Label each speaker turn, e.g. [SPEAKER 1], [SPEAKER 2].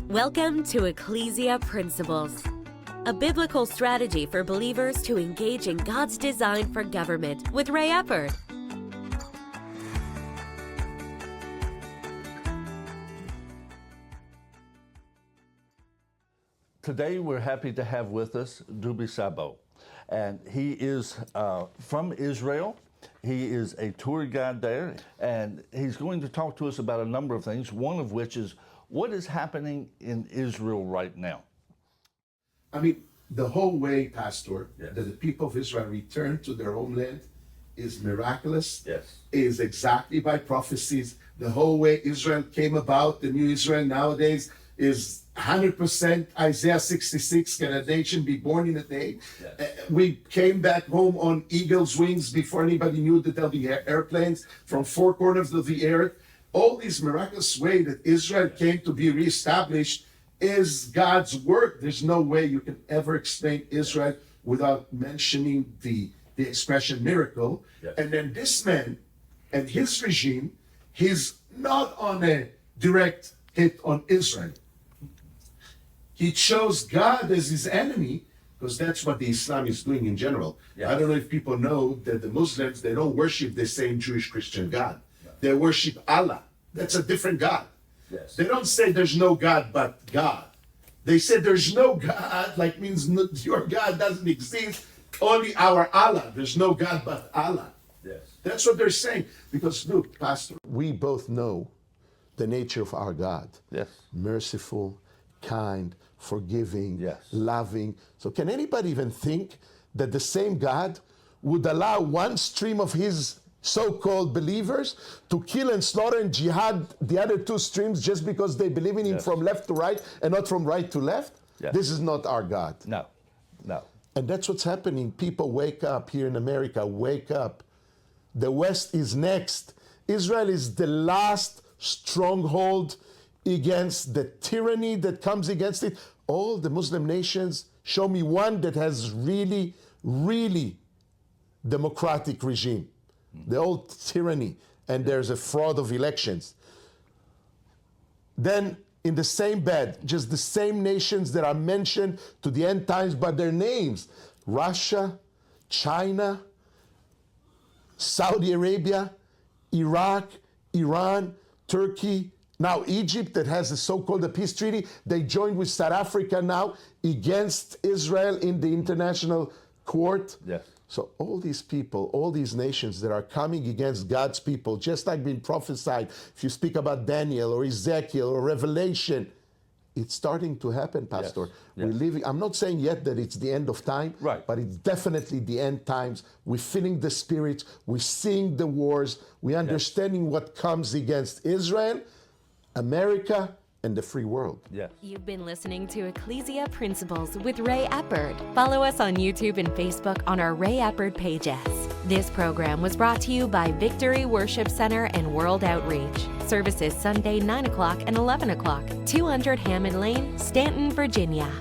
[SPEAKER 1] Welcome to Ecclesia Principles, a biblical strategy for believers to engage in God's design for government with Ray Eppard.
[SPEAKER 2] Today we're happy to have with us Doobie Sabo, and he is from Israel. He is a tour guide there, and he's going to talk to us about a number of things, one of which is what is happening in Israel right now.
[SPEAKER 3] I mean, the whole way, Pastor, that the people of Israel return to their homeland is miraculous.
[SPEAKER 2] Yes.
[SPEAKER 3] Is exactly by prophecies. The whole way Israel came about, the new Israel nowadays, is 100% Isaiah 66, can a nation be born in a day?
[SPEAKER 2] Yes.
[SPEAKER 3] We came back home on eagle's wings before anybody knew that there'll be airplanes from four corners of the earth. All these miraculous way that Israel came to be reestablished is God's work. There's no way you can ever explain Israel without mentioning the expression miracle.
[SPEAKER 2] Yes.
[SPEAKER 3] And then this man and his regime, he's not on a direct hit on Israel. He chose God as his enemy, because that's what the Islam is doing in general.
[SPEAKER 2] Yes.
[SPEAKER 3] I don't know if people know that the Muslims, they don't worship the same Jewish Christian God. They worship Allah. That's a different God.
[SPEAKER 2] Yes.
[SPEAKER 3] They don't say there's no God but God. They say there's no God, like means no, your God doesn't exist, only our Allah. There's no God but Allah.
[SPEAKER 2] Yes.
[SPEAKER 3] That's what they're saying. Because look, Pastor, we both know the nature of our God.
[SPEAKER 2] Yes.
[SPEAKER 3] Merciful, kind, forgiving,
[SPEAKER 2] Yes.
[SPEAKER 3] loving. So can anybody even think that the same God would allow one stream of his so-called believers to kill and slaughter and jihad the other two streams just because they believe in him from left to right and not from right to left?
[SPEAKER 2] Yes.
[SPEAKER 3] This is not our God.
[SPEAKER 2] No.
[SPEAKER 3] And that's what's happening. People wake up here in America, wake up. The West is next. Israel is the last stronghold against the tyranny that comes against it. All the Muslim nations, show me one that has really, really democratic regime. The old tyranny, and there's a fraud of elections. Then in the same bed, just the same nations that are mentioned to the end times by their names: Russia, China, Saudi Arabia, Iraq, Iran, Turkey, now Egypt, that has a so-called peace treaty. They joined with South Africa now against Israel in the international court.
[SPEAKER 2] Yes.
[SPEAKER 3] So all these people, all these nations that are coming against God's people, just like being prophesied, if you speak about Daniel or Ezekiel or Revelation, it's starting to happen, Pastor.
[SPEAKER 2] Yes.
[SPEAKER 3] We're living, I'm not saying yet that it's the end of time,
[SPEAKER 2] Right.
[SPEAKER 3] but it's definitely the end times. We're feeling the spirits, we're seeing the wars, we're understanding what comes against Israel, America, and the free world.
[SPEAKER 2] Yes.
[SPEAKER 1] You've been listening to Ecclesia Principles with Ray Eppard. Follow us on YouTube and Facebook on our Ray Eppard pages. This program was brought to you by Victory Worship Center and World Outreach. Services Sunday 9 o'clock and 11 o'clock, 200 Hammond Lane, Stanton, Virginia.